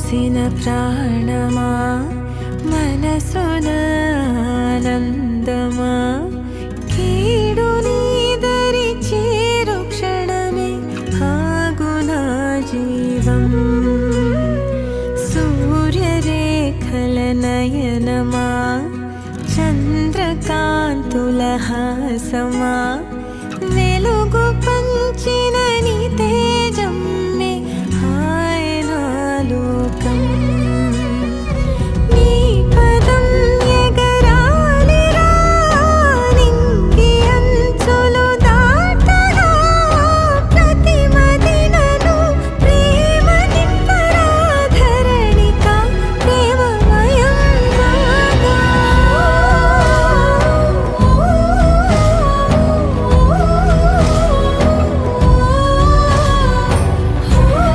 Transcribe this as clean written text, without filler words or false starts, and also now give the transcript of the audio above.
పోసిన ప్రాణమా మనసున ఆనందమా కీడు నీదరి చేరు క్షణమే ఆగునా జీవం సూర్యరేఖల నయనమా చంద్రకాంతుల హాసమా వెలుగు పంచిన